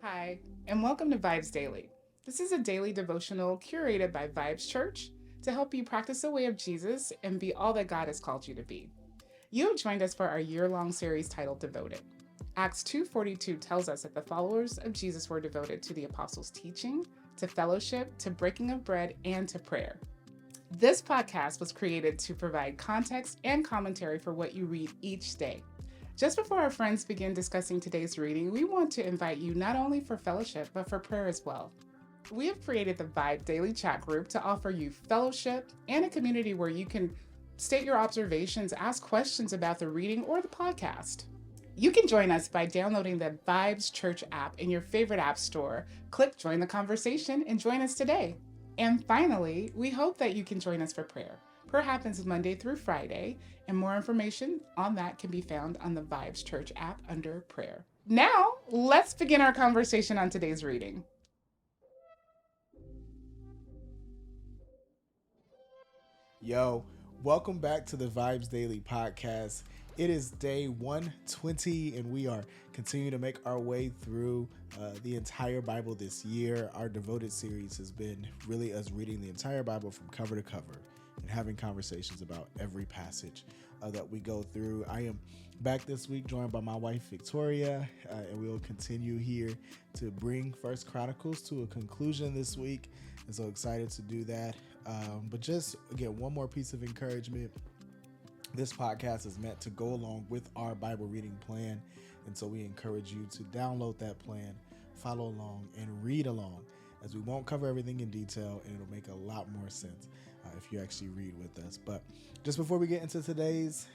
Hi, and welcome to VIBEZ Daily. This is a daily devotional curated by VIBEZ Church to help you practice the way of Jesus and be all that God has called you to be. You have joined us for our year-long series titled Devoted. Acts 2:42 tells us that the followers of Jesus were devoted to the apostles' teaching, to fellowship, to breaking of bread, and to prayer. This podcast was created to provide context and commentary for what you read each day. Just before our friends begin discussing today's reading, we want to invite you not only for fellowship, but for prayer as well. We have created the Vibe Daily Chat group to offer you fellowship and a community where you can state your observations, ask questions about the reading or the podcast. You can join us by downloading the VIBEZ Church app in your favorite app store. Click Join the Conversation and join us today. And finally, we hope that you can join us for prayer. Prayer happens Monday through Friday, and more information on that can be found on the VIBEZ Church app under prayer. Now, let's begin our conversation on today's reading. Yo, welcome back to the VIBEZ Daily podcast. It is day 120, and we are continuing to make our way through the entire Bible this year. Our Devoted series has been really us reading the entire Bible from cover to cover and having conversations about every passage that we go through. I am back this week joined by my wife Victoria, and we will continue here to bring First Chronicles to a conclusion this week. I'm so excited to do that. But just again, one more piece of encouragement. This podcast is meant to go along with our Bible reading plan, and so we encourage you to download that plan, follow along, and read along, as we won't cover everything in detail, and it'll make a lot more sense if you actually read with us. But just before we get into today's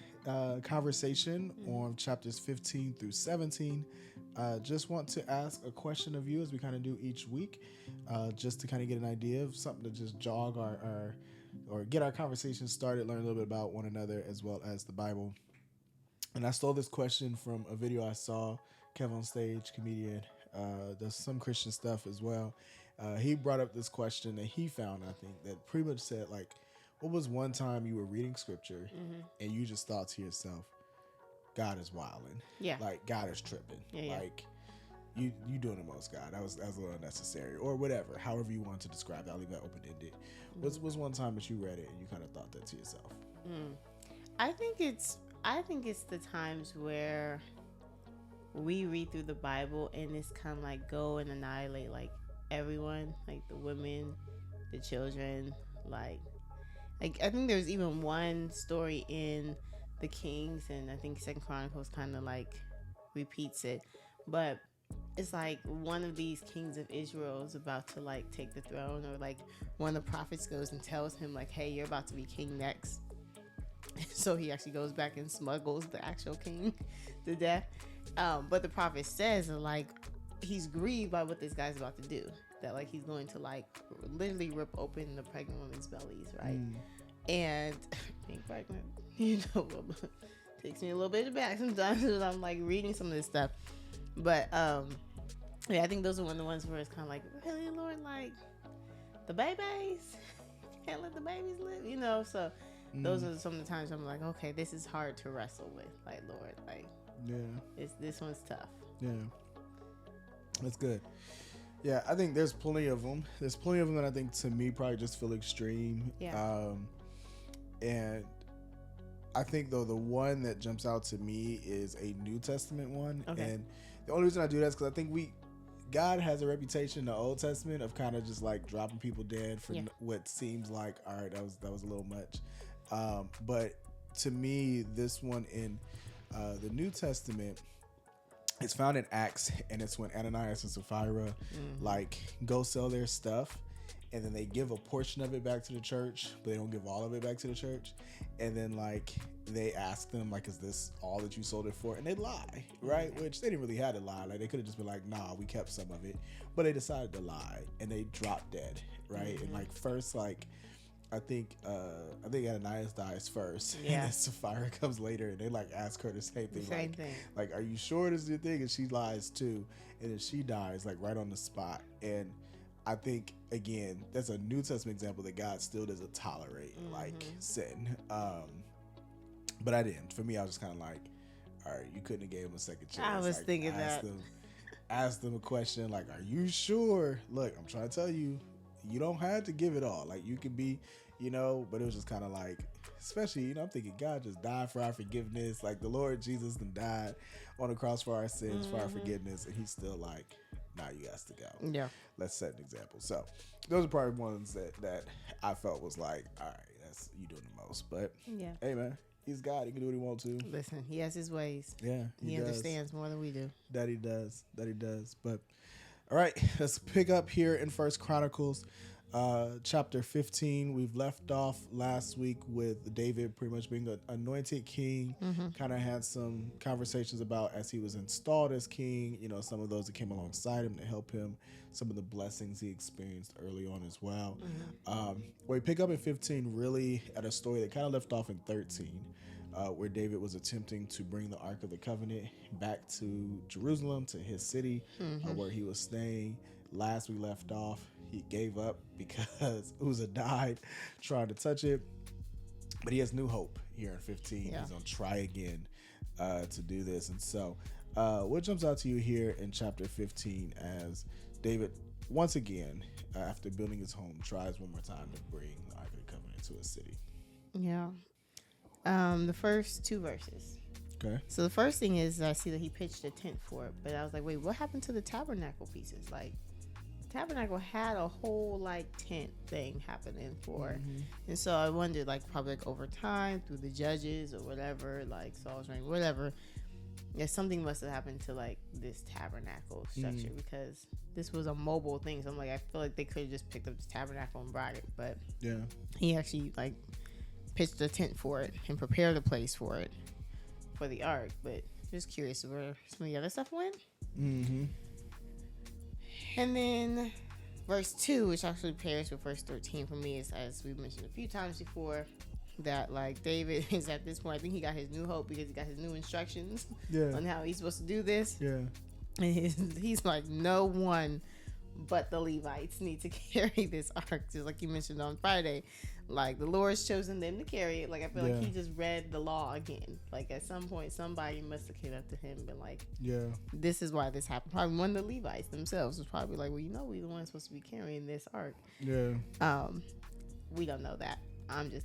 conversation on chapters 15 through 17, just want to ask a question of you, as we kind of do each week, just to kind of get an idea of something to just jog our or get our conversation started, learn a little bit about one another as well as the Bible. And I stole this question from a video I saw. Kevin on Stage, comedian, does some Christian stuff as well. He brought up this question that he found, I think, that pretty much said, like, what was one time you were reading scripture and you just thought to yourself, God is wilding. Yeah. Like, God is tripping. Yeah. Like, you doing the most, God. That was a little unnecessary. Or whatever. However you want to describe it. I'll leave that open-ended. Was one time that you read it and you kind of thought that to yourself? I think it's the times where we read through the Bible and it's kind of like go and annihilate like everyone, like the women, the children, like I think there's even one story in the Kings, and I think Second Chronicles kind of like repeats it, but it's like one of these kings of Israel is about to like take the throne, or like one of the prophets goes and tells him like, hey, you're about to be king next. So he actually goes back and smuggles the actual king to death. But the prophet says like he's grieved by what this guy's about to do, that like he's going to like literally rip open the pregnant women's bellies, right? And being pregnant, takes me a little bit back sometimes when I'm like reading some of this stuff. But yeah, I think those are one of the ones where it's kind of like, really, Lord, like the babies, can't let the babies live, so those are some of the times I'm like, okay, this is hard to wrestle with, like, Lord, like, this one's tough. Yeah, that's good. Yeah, I think there's plenty of them. There's plenty of them that I think, to me, probably just feel extreme. Yeah. And I think, though, the one that jumps out to me is a New Testament one. Okay. And the only reason I do that is because I think God has a reputation in the Old Testament of kind of just like dropping people dead for what seems like, all right, that was a little much. But to me, this one in the New Testament, it's found in Acts, and it's when Ananias and Sapphira like go sell their stuff, and then they give a portion of it back to the church, but they don't give all of it back to the church. And then like they ask them like, is this all that you sold it for? And they lie, right? Which they didn't really have to lie. Like they could have just been like, nah, we kept some of it, but they decided to lie, and they dropped dead, right? And like first, like I think Ananias dies first, and then Sapphira comes later, and they like ask her the same thing. Like, are you sure this is your thing? And she lies too, and then she dies like right on the spot. And I think, again, that's a New Testament example that God still doesn't tolerate like sin. But I didn't. For me, I was just kind of like, all right, you couldn't have gave him a second chance. I was thinking that. asked them a question like, "Are you sure?" Look, I'm trying to tell you, you don't have to give it all. Like, you could be, but it was just kind of like, especially, I'm thinking God just died for our forgiveness. Like, the Lord Jesus then died on the cross for our sins, for our forgiveness, and he's still like, "Nah, you guys to go. Yeah. Let's set an example." So those are probably ones that I felt was like, all right, that's you doing the most. But Yeah. hey, man, he's God. He can do what he wants to. Listen, he has his ways. Yeah, He does. understands more than we do. That he does. But all right, let's pick up here in First Chronicles, chapter 15. We've left off last week with David pretty much being an anointed king. Kind of had some conversations about as he was installed as king, some of those that came alongside him to help him, some of the blessings he experienced early on as well. We pick up in 15 really at a story that kind of left off in 13. Where David was attempting to bring the Ark of the Covenant back to Jerusalem, to his city, where he was staying. Last we left off, he gave up because Uzzah died trying to touch it. But he has new hope here in 15. Yeah. He's going to try again to do this. And so what jumps out to you here in chapter 15 as David, once again, after building his home, tries one more time to bring the Ark of the Covenant to his city? Yeah. The first 2 verses. Okay. So the first thing is I see that he pitched a tent for it, but I was like, wait, what happened to the tabernacle pieces? Like, the tabernacle had a whole like tent thing happening for, and so I wondered, like, probably like over time through the judges or whatever, like Saul's reign, whatever. Yeah, something must have happened to like this tabernacle structure because this was a mobile thing. So I'm like, I feel like they could have just picked up this tabernacle and brought it, but Yeah. he actually like pitched a tent for it and prepared a place for it for the ark. But just curious where some of the other stuff went. And then verse 2, which actually pairs with verse 13 for me, is, as we mentioned a few times before, that like David is at this point, I think he got his new hope because he got his new instructions on how he's supposed to do this. Yeah. And he's like, no one but the Levites need to carry this ark, just like you mentioned on Friday. Like, the Lord's chosen them to carry it. Like, I feel like he just read the law again. Like, at some point, somebody must have came up to him and been like, this is why this happened. Probably one of the Levites themselves was probably like, well, we're the ones supposed to be carrying this ark. Yeah. We don't know that.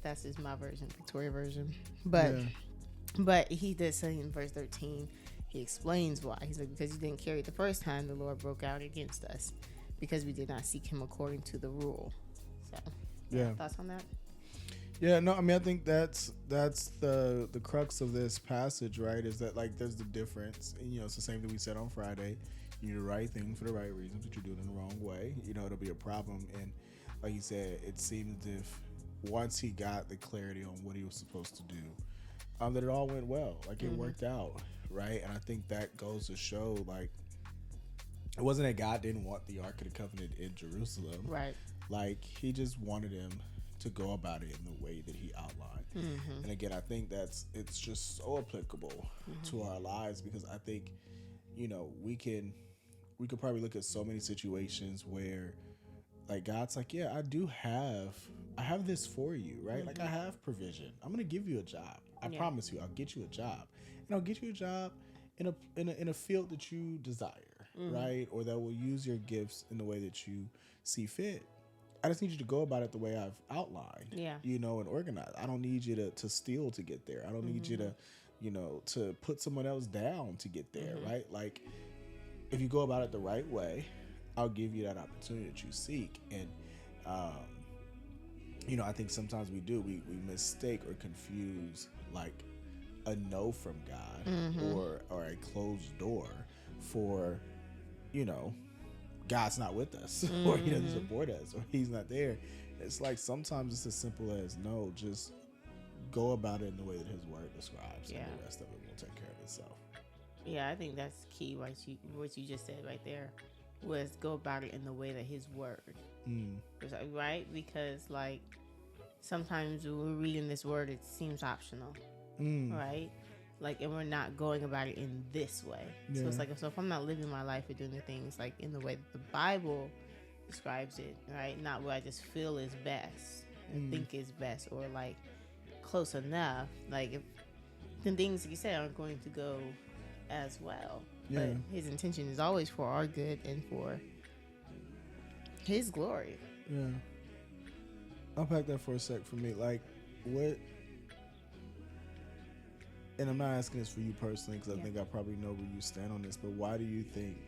That's just my version, Victoria version. But he did say in verse 13, he explains why. He's like, because you didn't carry it the first time, the Lord broke out against us because we did not seek him according to the rule. So, thoughts on that? Yeah, no, I mean, I think that's the crux of this passage, right? Is that, like, there's the difference. And, it's the same thing we said on Friday. You do the right thing for the right reasons, but you're doing it the wrong way. It'll be a problem. And like you said, it seemed as if once he got the clarity on what he was supposed to do, that it all went well. Like, it worked out, right? And I think that goes to show, like, it wasn't that God didn't want the Ark of the Covenant in Jerusalem. Right. Like, he just wanted him to go about it in the way that he outlined. And again, I think it's just so applicable to our lives, because I think, we could probably look at so many situations where, like, God's like, yeah, I have this for you, right? Like, I have provision. I'm going to give you a job. I promise you, I'll get you a job. And I'll get you a job in a field that you desire, right? Or that will use your gifts in the way that you see fit. I just need you to go about it the way I've outlined, and organize. I don't need you to steal to get there. I don't need you to, to put someone else down to get there, right? Like, if you go about it the right way, I'll give you that opportunity that you seek. And, I think sometimes we mistake or confuse, like, a no from God or a closed door for, God's not with us, or he doesn't support us, or he's not there. It's like sometimes it's as simple as, no, just go about it in the way that his word describes, and the rest of it will take care of itself. Yeah, I think that's key. What you just said right there was go about it in the way that his word, right? Because, like, sometimes when we're reading this word, it seems optional, right? Like, and we're not going about it in this way. So it's like, so if I'm not living my life or doing the things like in the way that the Bible describes it, right? Not what I just feel is best and think is best, or like close enough. Like, if the things you said aren't going to go as well. Yeah. But his intention is always for our good and for his glory. Yeah. Unpack that for a sec for me. Like, what? And I'm not asking this for you personally because I think I probably know where you stand on this. But why do you think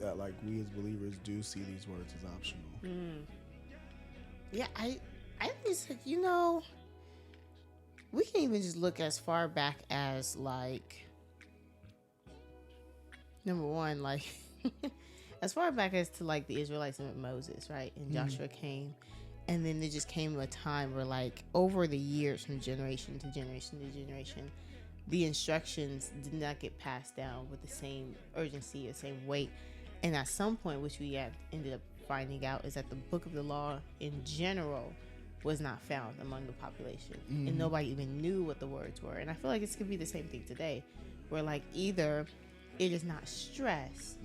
that, like, we as believers do see these words as optional? Yeah, I think it's like, you know, we can even just look as far back as, like, number one, like, as far back as to, like, the Israelites and Moses, right? And Joshua came. And then there just came a time where, like, over the years, from generation to generation to generation, the instructions did not get passed down with the same urgency or same weight. And at some point, which we have ended up finding out, is that the book of the law in general was not found among the population. And nobody even knew what the words were. And I feel like this could be the same thing today, where, like, either it is not stressed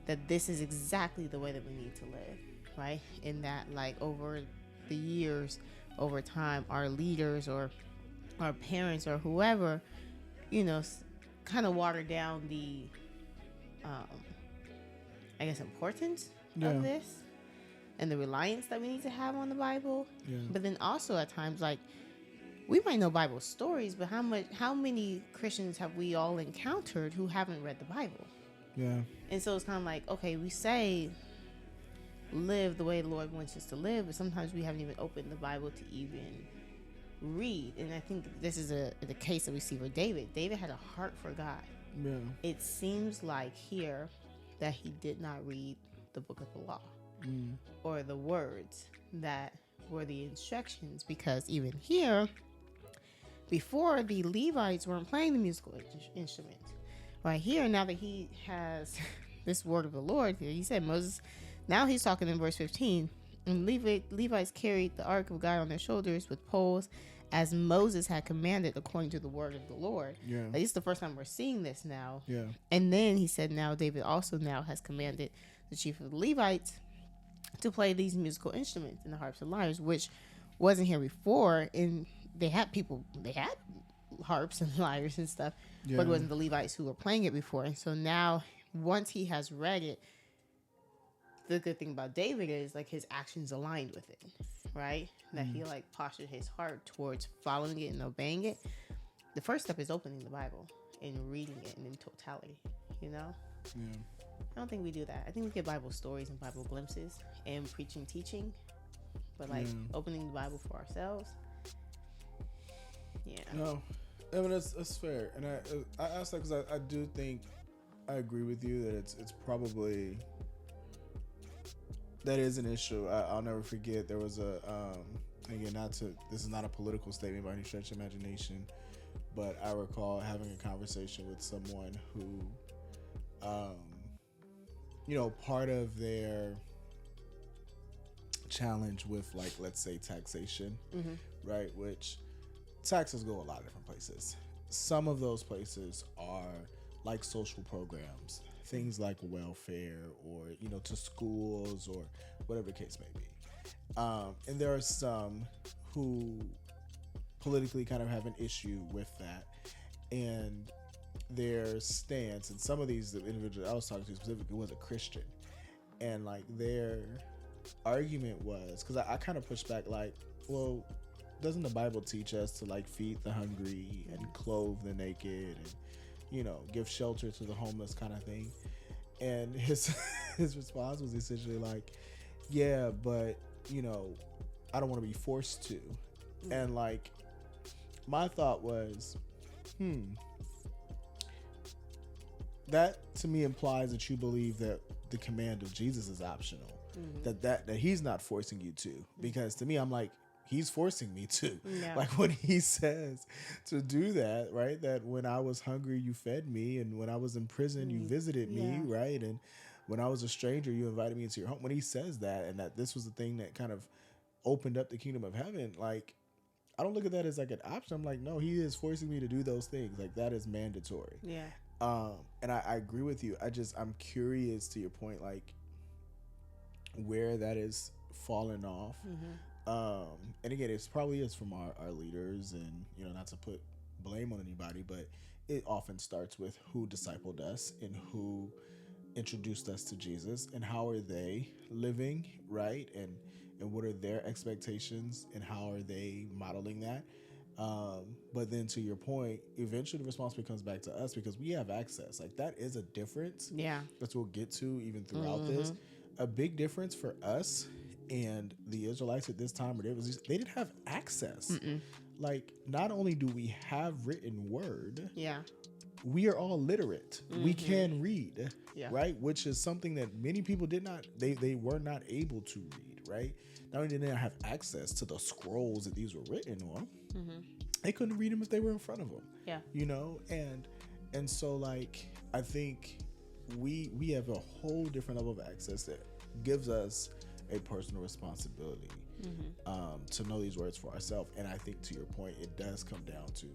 that this is exactly the way that we need to live, right? In that, like, over the years, over time, our leaders or our parents or whoever, you know, kind of watered down the, I guess, importance of this and the reliance that we need to have on the Bible. But then also at times, like, we might know Bible stories, but how many Christians have we all encountered who haven't read the Bible? Yeah. And so it's kind of like, okay, we say live the way the Lord wants us to live, but sometimes we haven't even opened the Bible to even read. And I think this is the case that we see with David. David had a heart for God. Yeah. It seems like here that he did not read the book of the law or the words that were the instructions, because even here, before, the Levites weren't playing the musical instruments. Right here, now that he has this word of the Lord here, he said Moses. Now he's talking in verse 15. And Levites carried the ark of God on their shoulders with poles, as Moses had commanded according to the word of the Lord. Yeah. Like, this is the first time we're seeing this now. Yeah. And then he said, now David also now has commanded the chief of the Levites to play these musical instruments and the harps and lyres, which wasn't here before. And they had harps and lyres and stuff, but it wasn't the Levites who were playing it before. And so now, once he has read it, the good thing about David is, like, his actions aligned with it, right? That he, like, postured his heart towards following it and obeying it. The first step is opening the Bible and reading it in totality, you know? Yeah. I don't think we do that. I think we get Bible stories and Bible glimpses and preaching, teaching, but, like, opening the Bible for ourselves. Yeah. No, I mean, that's fair. And I asked that because I do think I agree with you that it's probably, that is an issue. I'll never forget, there was again, this is not a political statement by any stretch of imagination, but I recall having a conversation with someone who, part of their challenge with, like, let's say taxation, right? Which taxes go a lot of different places. Some of those places are like social programs, things like welfare, or, to schools, or whatever the case may be. And there are some who politically kind of have an issue with that, and their stance, and some of these individuals I was talking to specifically was a Christian, and, like, their argument was, because I kind of pushed back, like, well, doesn't the Bible teach us to, like, feed the hungry and clothe the naked and, give shelter to the homeless, kind of thing? And his response was essentially like, yeah, but, I don't want to be forced to. And, like, my thought was, that to me implies that you believe that the command of Jesus is optional, that he's not forcing you to. Because to me, I'm like, he's forcing me to. Yeah. Like, when he says to do that, right? That when I was hungry, you fed me, and when I was in prison, you visited me, right? And when I was a stranger, you invited me into your home. When he says that, and that this was the thing that kind of opened up the kingdom of heaven, like, I don't look at that as, like, an option. I'm like, no, he is forcing me to do those things. Like, that is mandatory. Yeah. And I agree with you. I'm curious, to your point, like, where that is falling off. And again, it's probably is from our leaders, and, not to put blame on anybody, but it often starts with who discipled us and who introduced us to Jesus, and how are they living, right? And what are their expectations, and how are they modeling that? But then to your point, eventually the responsibility comes back to us because we have access. Like, that is a difference. Yeah. That we'll get to even throughout this. A big difference for us and the Israelites at this time, they didn't have access. Like, not only do we have written word, Yeah. we are all literate. We can read, Yeah. right? Which is something that many people they were not able to read, right? Not only did they not have access to the scrolls that these were written on, they couldn't read them if they were in front of them. Yeah. You know, and so, like, I think we have a whole different level of access that gives us a personal responsibility to know these words for ourselves. And I think, to your point, it does come down to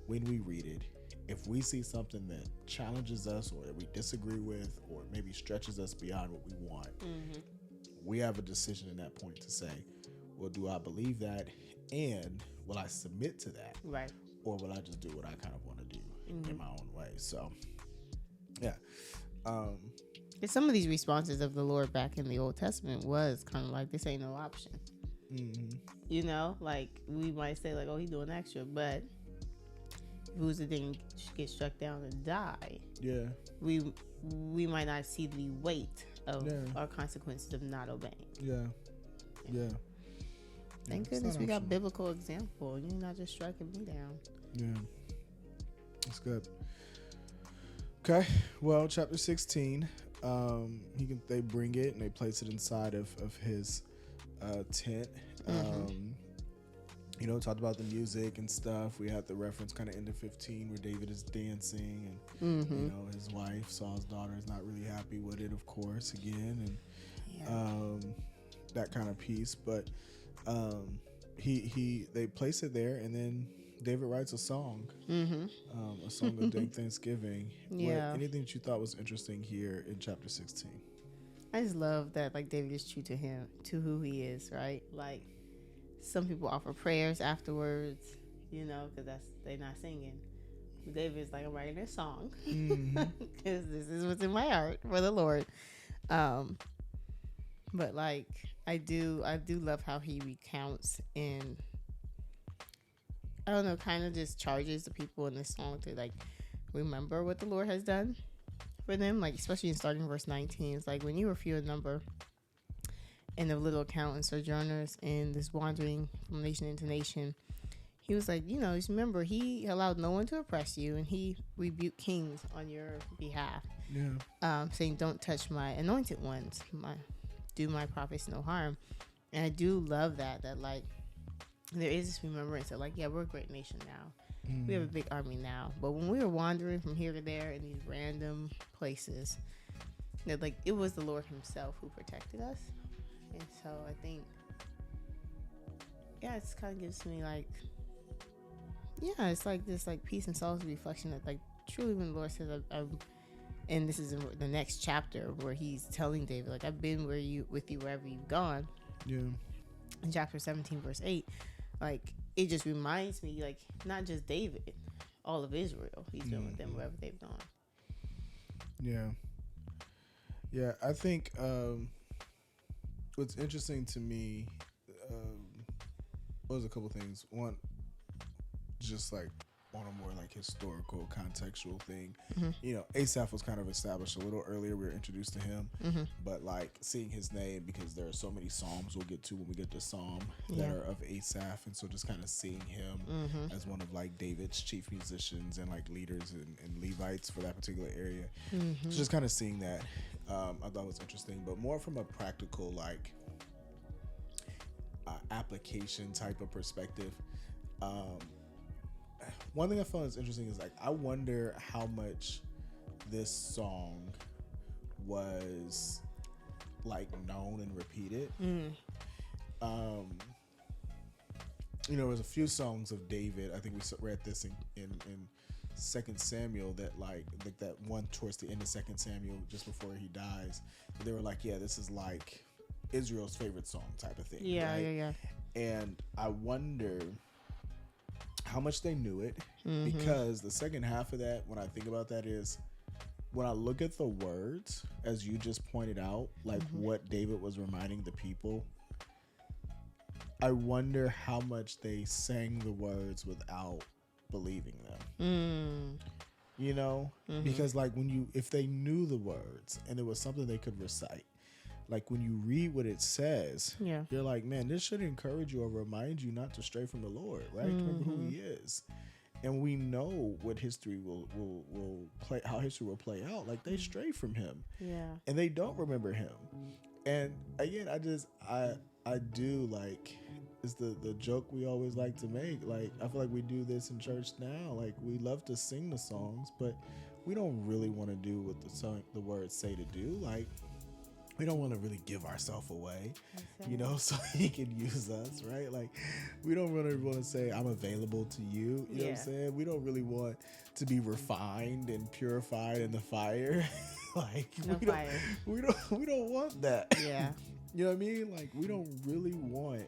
when we read it, if we see something that challenges us or that we disagree with or maybe stretches us beyond what we want, we have a decision in that point to say, well, do I believe that? And will I submit to that? Right. Or will I just do what I kind of want to do in my own way? So, yeah. And some of these responses of the Lord back in the Old Testament was kind of like, this ain't no option. You know, like, we might say, like, oh, he's doing extra, but who's the thing get struck down and die? Yeah. We might not see the weight of our consequences of not obeying. Yeah. Thank goodness we got biblical example. You're not just striking me down. Yeah. That's good. Okay. Well, chapter 16, they bring it and they place it inside of his tent. You know, talked about the music and stuff. We had the reference kind of into 15 where David is dancing and, you know, his wife, Saul's daughter, is not really happy with it, of course, again. And that kind of piece. But they place it there, and then David writes a song, a song of Thanksgiving. Yeah. Anything that you thought was interesting here in chapter 16? I just love that, like, David is true to him, to who he is, right? Like, some people offer prayers afterwards, you know, because they're not singing. David's like, I'm writing a song because this is what's in my heart for the Lord. But, like, I do love how he recounts and, I don't know, kind of just charges the people in this song to, like, remember what the Lord has done for them. Like, especially in starting verse 19, it's like, when you were few in number and of little account and sojourners in this wandering from nation into nation, he was like, you know, just remember, he allowed no one to oppress you, and he rebuked kings on your behalf. Saying, don't touch my anointed ones, do my prophets no harm. And I do love that like, there is this remembrance of, like, yeah, we're a great nation now. We have a big army now. But when we were wandering from here to there in these random places, that, like, it was the Lord himself who protected us. And so I think, yeah, it kind of gives me, like, yeah, it's like this, like, peace and solace reflection that, like, truly when the Lord says, and this is in the next chapter where he's telling David, like, I've been with you wherever you've gone. Yeah. In chapter 17, verse 8, like, it just reminds me, like, not just David, all of Israel, he's been with them wherever they've gone. Yeah, I think what's interesting to me was a couple things. One, just like on a more like historical, contextual thing. You know, Asaph was kind of established a little earlier. We were introduced to him, but like seeing his name, because there are so many Psalms we'll get to when we get to Psalm that are of Asaph, and so just kind of seeing him as one of like David's chief musicians and like leaders and Levites for that particular area. So just kind of seeing that, I thought was interesting, but more from a practical like application type of perspective. One thing I found is interesting is like, I wonder how much this song was like known and repeated. You know, there was a few songs of David. I think we read this in 2 Samuel that like that one towards the end of 2 Samuel, just before he dies. They were like, yeah, this is like Israel's favorite song type of thing. Yeah, right? yeah. And I wonder how much they knew it. Because the second half of that, when I think about that, is when I look at the words, as you just pointed out, like what David was reminding the people, I wonder how much they sang the words without believing them. You know, because like if they knew the words and it was something they could recite, like when you read what it says, you're like, man, this should encourage you or remind you not to stray from the Lord, right? Remember who he is. And we know what history will play, how history will play out. Like they stray from him, and they don't remember him. And again, I do like, it's the joke we always like to make. Like I feel like we do this in church now. Like we love to sing the songs, but we don't really want to do what the words say to do. Like we don't want to really give ourselves away, you know, so he can use us, right? Like, we don't really want to say, I'm available to you. You know what I'm saying? We don't really want to be refined and purified in the fire. Like, we don't want that. Yeah. You know what I mean? Like, we don't really want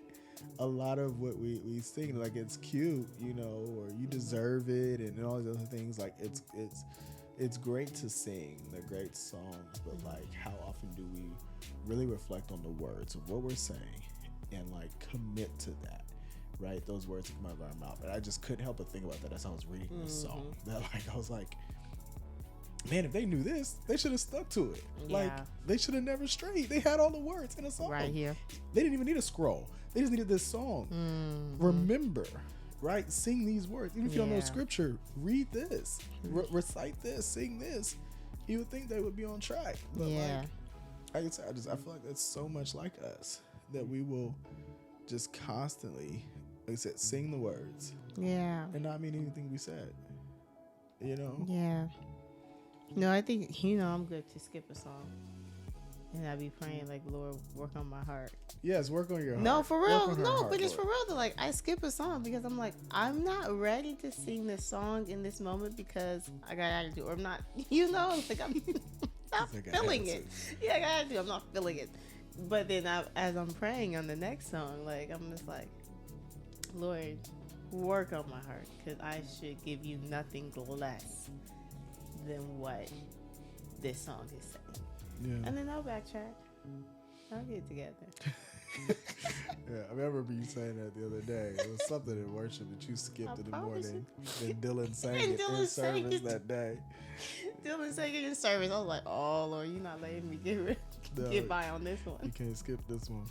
a lot of what we sing. Like, it's cute, you know, or you deserve it and all these other things. Like, it's great to sing, they're great songs, but like how often do we really reflect on the words of what we're saying and like commit to that, right? Those words come out of our mouth. And I just couldn't help but think about that as I was reading this song. That like I was like, man, if they knew this, they should have stuck to it. Like they should have never strayed. They had all the words in a song. Right here. They didn't even need a scroll. They just needed this song. Remember. Right? Sing these words. Even if you don't know scripture, read this, recite this, sing this. You would think they would be on track. But like I said, I feel like that's so much like us that we will just constantly, like I said, sing the words. Yeah. And not mean anything we said. You know? Yeah. No, I think, you know, I'm good to skip a song. And I be praying like, Lord, work on my heart. Yes, work on your heart. No, for real. No, but it's for real. Like, I skip a song because I'm like, I'm not ready to sing this song in this moment because I got attitude. Or I'm not, you know, like I'm not feeling it. Yeah, I got attitude. I'm not feeling it. But then as I'm praying on the next song, like, I'm just like, Lord, work on my heart because I should give you nothing less than what this song is saying. Yeah. And then I'll backtrack. I'll get it together. I remember you saying that the other day. It was something in worship that you skipped in the morning. And Dylan sang it in service that day. Dylan sang it in service. I was like, oh, Lord, you're not letting me get by on this one. You can't skip this one.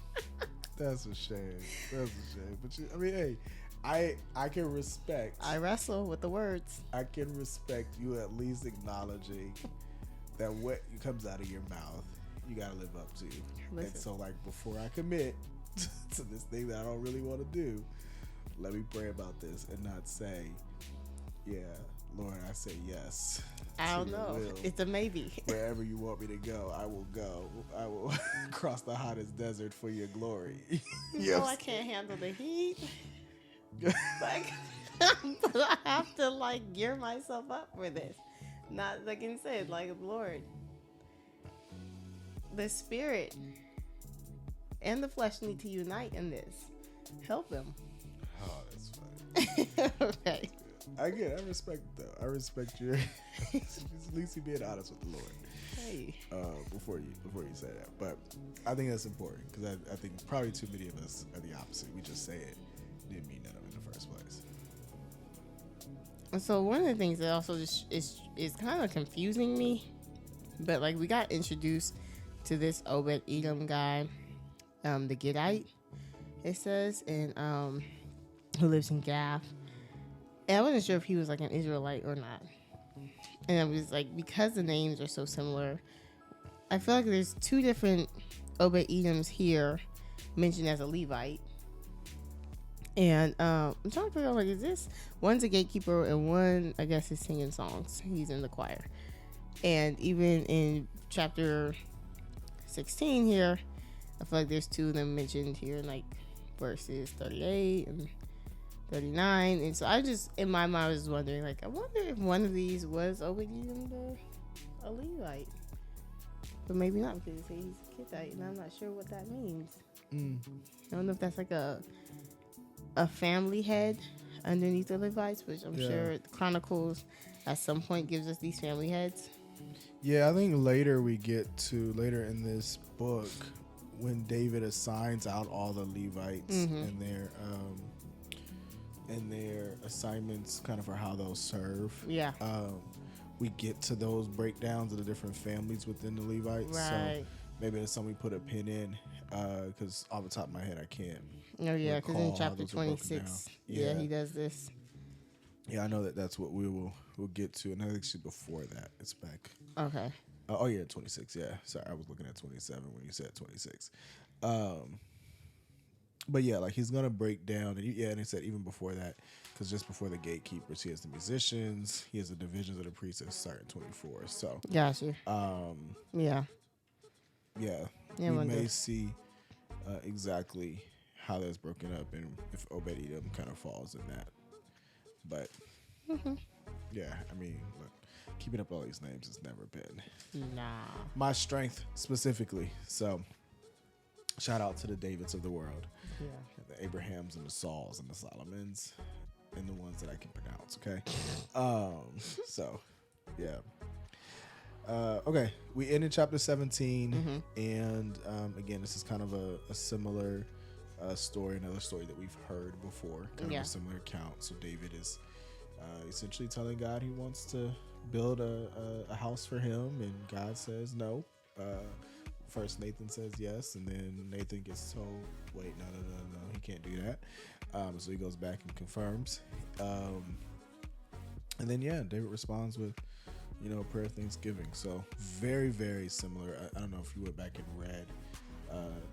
That's a shame. That's a shame. But I mean, hey, I can respect. I wrestle with the words. I can respect you at least acknowledging that what comes out of your mouth, you gotta live up to. Listen. And so, like, before I commit to this thing that I don't really want to do, let me pray about this and not say, yeah, Lord, I say yes. I don't know. It's a maybe. Wherever you want me to go, I will go. I will cross the hottest desert for your glory. No, I can't handle the heat. Like, but I have to, like, gear myself up for this. Not like you said, like, Lord, the spirit and the flesh need to unite in this. Help them. Oh, that's funny. Okay. I respect it though. I respect your at least you being honest with the Lord. Hey. Before you say that, but I think that's important because I think probably too many of us are the opposite. We just say it, didn't mean none of it in the first place. So one of the things that also just is kind of confusing me, but like we got introduced to this Obed Edom guy, the Gittite, it says, and who lives in Gath. And I wasn't sure if he was like an Israelite or not. And I was like, because the names are so similar, I feel like there's two different Obed Edoms here mentioned as a Levite. And I'm trying to figure out, like, is this one's a gatekeeper and one, I guess, is singing songs. He's in the choir. And even in chapter 16 here, I feel like there's two of them mentioned here in like verses 38 and 39. And so I just, in my mind, I was wondering, like, I wonder if one of these was Obed-Edom a Levite. But maybe not, because he's a Gittite, and I'm not sure what that means. I don't know if that's like a family head underneath the Levites, which I'm Yeah. sure Chronicles at some point gives us these family heads. Yeah, I think later in this book when David assigns out all the Levites and their assignments kind of for how they'll serve. Yeah. We get to those breakdowns of the different families within the Levites. Right. So maybe it's something we put a pin in because off the top of my head I can't. Oh yeah, because in recall how chapter those were broken 26, down. yeah, he does this. Yeah, I know that's what we'll get to, and actually before that, it's back. Okay. Oh yeah, 26. Yeah, sorry, I was looking at 27 when you said 26. But yeah, like he's gonna break down, and he said even before that, because just before the gatekeepers, he has the musicians, he has the divisions of the priests that start in 24. So, Gotcha. Yeah. Yeah, we may see exactly how that's broken up, and if Obed-Edom kind of falls in that. But yeah, I mean, look, keeping up all these names has never been my strength specifically. So shout out to the Davids of the world, the Abrahams and the Sauls and the Solomons and the ones that I can pronounce. Okay, so yeah. Okay, we end in chapter 17, and again, this is kind of a similar story, another story that we've heard before, kind of a similar account. So David is essentially telling God he wants to build a house for him, and God says no. First Nathan says yes, and then Nathan gets told, wait, no, he can't do that. So he goes back and confirms. And then, David responds with, prayer of thanksgiving. So very, very similar. I don't know if you went back and read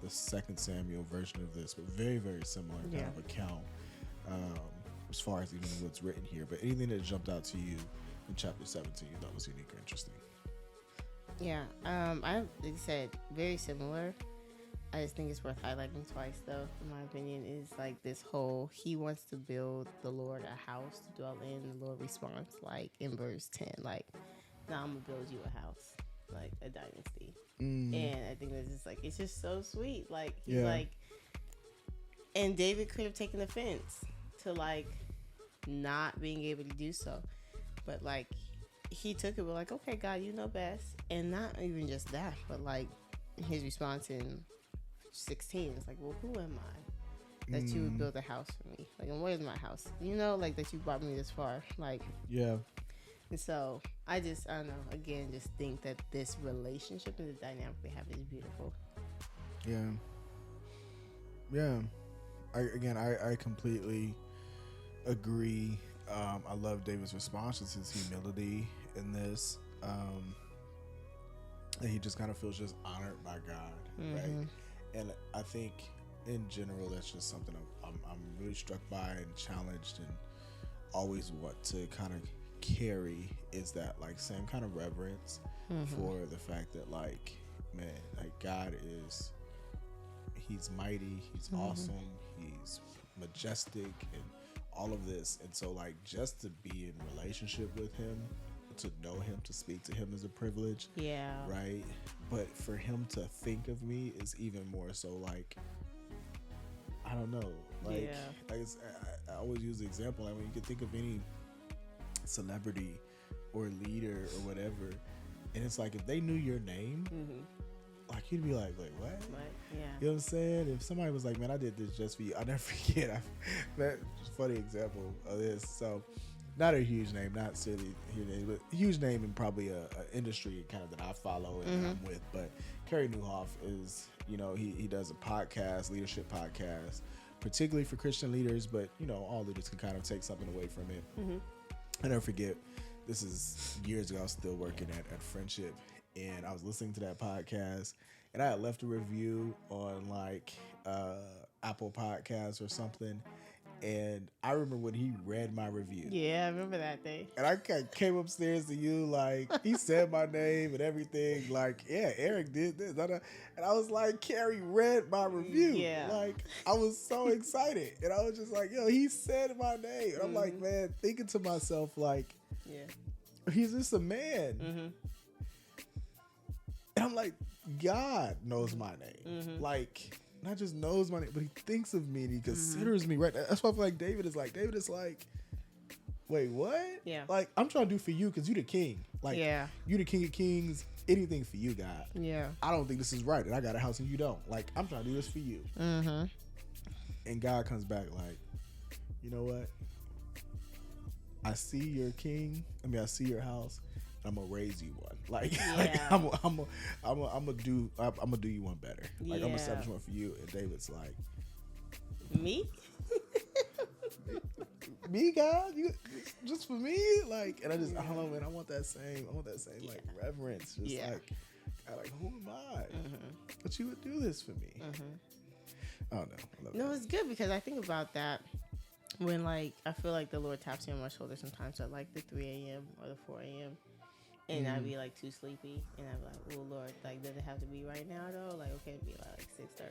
the 2 Samuel version of this, but very, very similar kind of account as far as even what's written here. But anything that jumped out to you in chapter 17 you thought was unique or interesting? Yeah, I like I said, very similar. I just think it's worth highlighting twice, though, in my opinion, is like this whole, he wants to build the Lord a house to dwell in. The Lord responds, like, in verse 10, like, now I'm going to build you a house, like a dynasty. And I think that's just, like, it's just so sweet. Like, he's like, and David could have taken offense to, like, not being able to do so. But, like, he took it with, like, okay, God, you know best. And not even just that, but, like, his response in 16 is like, well, who am I that you would build a house for me? Like, and what is my house? Like, that you brought me this far. Like, and so I don't know, again, just think that this relationship and the dynamic they have is beautiful. I completely agree. I love David's response, just his humility in this. And he just kind of feels just honored by God, right? And I think in general, that's just something I'm really struck by and challenged and always want to kind of carry, is that like same kind of reverence for the fact that like, man, like God is, he's mighty, he's awesome, he's majestic and all of this. And so like just to be in relationship with him, to know him, to speak to him is a privilege. Yeah. Right? But for him to think of me is even more so like, I don't know. Like, I always use the example, like when you can think of any celebrity or leader or whatever, and it's like if they knew your name, like you'd be like what? Yeah. You know what I'm saying? If somebody was like, man, I did this just for you, I'll never forget. That's a funny example of this. So not a huge name, not silly huge name, but huge name in probably a industry kind of that I follow and I'm with. But Kerry Newhoff is, he does a podcast, leadership podcast, particularly for Christian leaders, but all leaders can kind of take something away from it. I never forget, this is years ago, I was still working at Friendship, and I was listening to that podcast, and I had left a review on like Apple Podcasts or something. And I remember when he read my review. Yeah, I remember that day. And I came upstairs to you, like, he said my name and everything. Like, yeah, Eric did this. And I was like, Carrie read my review. Yeah. Like, I was so excited. And I was just like, yo, he said my name. And I'm like, man, thinking to myself, like, he's just a man. And I'm like, God knows my name. Like, not just knows my name, but he thinks of me and he considers me, right? That's why I feel like David is like, wait, what? Yeah. Like, I'm trying to do for you because you the king. Like, you the king of kings. Anything for you, God. Yeah. I don't think this is right, and I got a house and you don't. Like, I'm trying to do this for you. Mm-hmm. And God comes back like, you know what? I see your king. I see your house. I'm gonna raise you one. Like, I'm gonna do you one better. Like, I'm gonna establish one for you. And David's like, me. Me, God, you just for me, like, and I don't know, man. I want that same like reverence, just like, God, like, who am I? But you would do this for me. I don't know. I love No, it's good because I think about that when, like, I feel like the Lord taps me on my shoulder sometimes at like the 3 a.m. or the 4 a.m. and I'd be like too sleepy, and I'm like, oh Lord, like, does it have to be right now though? Like, okay, it'd be like 6:30.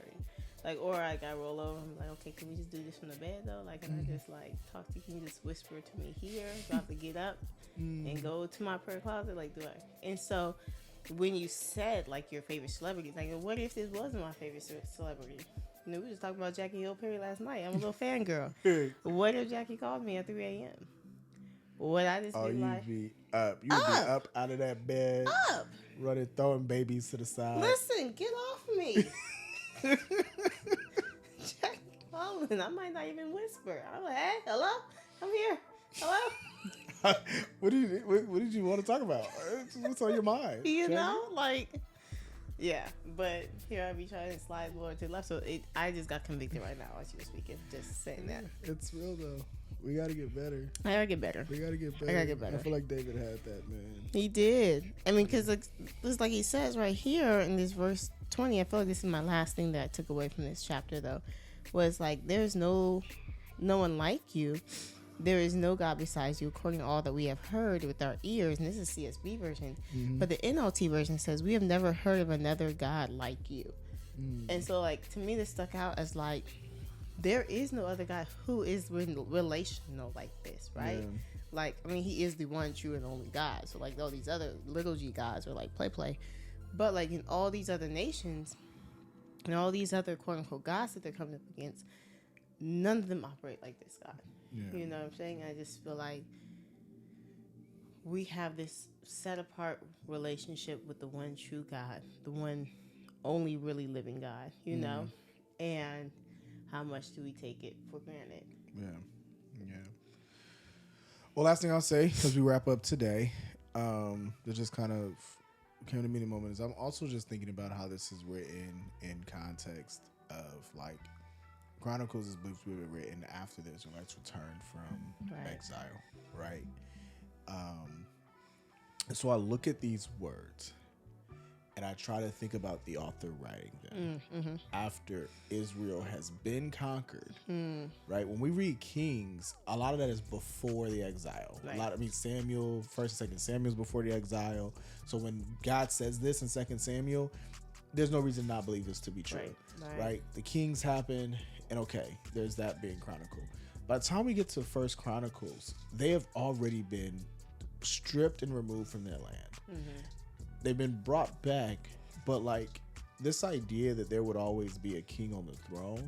Like, or like I roll over, I'm like, okay, can we just do this from the bed though? Like, can I just like talk to you? Can you just whisper to me here? Do I have to get up and go to my prayer closet? Like, do I? And so when you said like your favorite celebrity, like, what if this wasn't my favorite celebrity? You know, we were just talking about Jackie Hill Perry last night. I'm a little fangirl. What if Jackie called me at 3 a.m.? Would I just be like, be up. You would be up out of that bed, running, throwing babies to the side. Listen, get off me. Jack Holland, I might not even whisper. I'm like, hey, hello? I'm here. Hello? What did you want to talk about? What's on your mind? You know, like, yeah. But here I be trying to slide more to the left. So I just got convicted right now as you were speaking. Just saying that. It's real though. We gotta get better. I gotta get better. We gotta get better. I gotta get better. I feel like David had that, man. He did. I mean, because it's like he says right here in this verse 20. I feel like this is my last thing that I took away from this chapter, though, was like, there's no one like you. There is no God besides you, according to all that we have heard with our ears. And this is CSB version. But the NLT version says, we have never heard of another God like you. And so, like, to me, this stuck out as like, there is no other God who is relational like this, right? Yeah. Like, I mean, he is the one true and only God. So, like, all these other little g gods are like play. But, like, in all these other nations and all these other quote unquote gods that they're coming up against, none of them operate like this God. Yeah. You know what I'm saying? I just feel like we have this set apart relationship with the one true God, the one only really living God, you know? And how much do we take it for granted? Yeah. Well, last thing I'll say, because we wrap up today, that just kind of came to me in a moment, is I'm also just thinking about how this is written in context of, like, Chronicles is believed to be written after the Israelites returned from exile, right? And so I look at these words, and I try to think about the author writing them after Israel has been conquered, right? When we read Kings, a lot of that is before the exile. Right. Samuel, 1st and 2nd Samuel's before the exile. So when God says this in 2nd Samuel, there's no reason not believe this to be true, right? The Kings happen, and okay, there's that being chronicled. By the time we get to 1st Chronicles, they have already been stripped and removed from their land. They've been brought back, but like this idea that there would always be a king on the throne,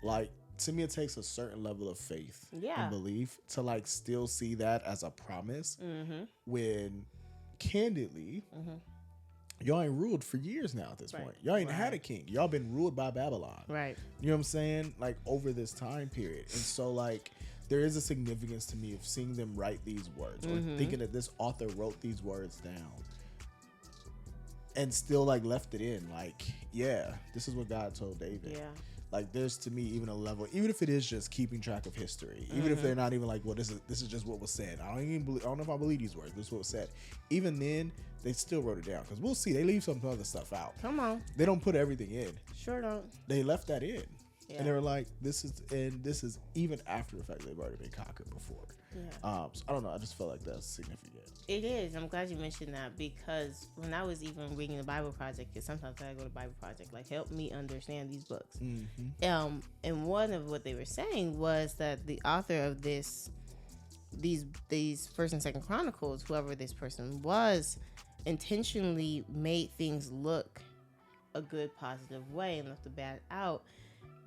like, to me, it takes a certain level of faith and belief to like still see that as a promise when candidly y'all ain't ruled for years now at this point. Y'all ain't had a king. Y'all been ruled by Babylon. Right. You know what I'm saying? Like, over this time period. And so, like, there is a significance to me of seeing them write these words or thinking that this author wrote these words down and still, like, left it in. Like, yeah, this is what God told David. Yeah. Like, there's, to me, even a level, even if it is just keeping track of history, even if they're not even like, well, this is just what was said. I don't know if I believe these words. This is what was said. Even then, they still wrote it down, because we'll see. They leave some other stuff out. Come on. They don't put everything in. Sure don't. They left that in. Yeah. And they were like, this is even after the fact they've already been conquered before. Yeah. So I don't know. I just felt like that's significant. It is. I'm glad you mentioned that, because when I was even reading the Bible Project, because sometimes I go to Bible Project, like, help me understand these books. And one of what they were saying was that the author of these 1st and 2nd Chronicles, whoever this person was, intentionally made things look a good, positive way and left the bad out,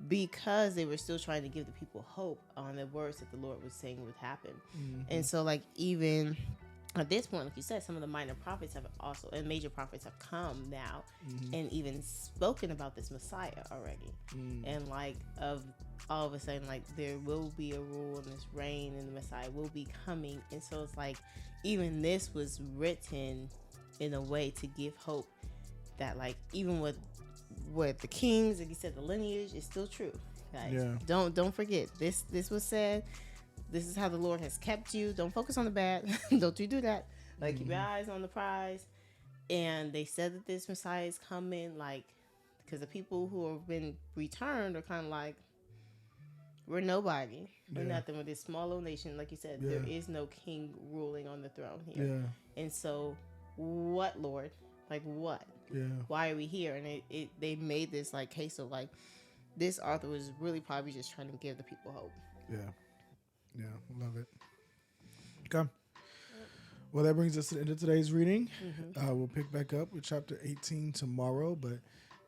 because they were still trying to give the people hope on the words that the Lord was saying would happen. And so, like, even at this point, like you said, some of the minor prophets have also, and major prophets have come now and even spoken about this Messiah already. And like, of all of a sudden, like, there will be a rule and this reign and the Messiah will be coming. And so it's like, even this was written in a way to give hope that, like, even with the kings, like you said, the lineage is still true, guys. Don't forget, this was said. This is how the Lord has kept you. Don't focus on the bad. Don't you do that. Like, keep your eyes on the prize. And they said that this Messiah is coming, like, because the people who have been returned are kind of like, we're nobody. We're nothing. With this small little nation, like you said, there is no king ruling on the throne here. And so, what, Lord? Like, what? Why are we here? And they made this, like, case of, like, this author was really probably just trying to give the people hope. Love it. Okay. Well, that brings us to the end of today's reading. We'll pick back up with chapter 18 tomorrow. But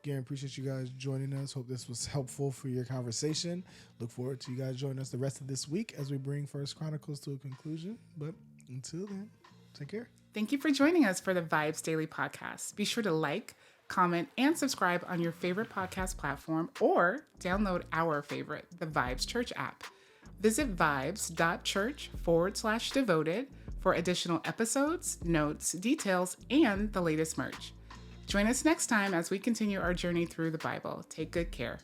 again, appreciate you guys joining us. Hope this was helpful for your conversation. Look forward to you guys joining us the rest of this week as we bring First Chronicles to a conclusion. But until then, take care. Thank you for joining us for the VIBEZ Daily podcast. Be sure to like, comment, and subscribe on your favorite podcast platform, or download our favorite, the VIBEZ Church app. Visit vibes.church/devoted for additional episodes, notes, details, and the latest merch. Join us next time as we continue our journey through the Bible. Take good care.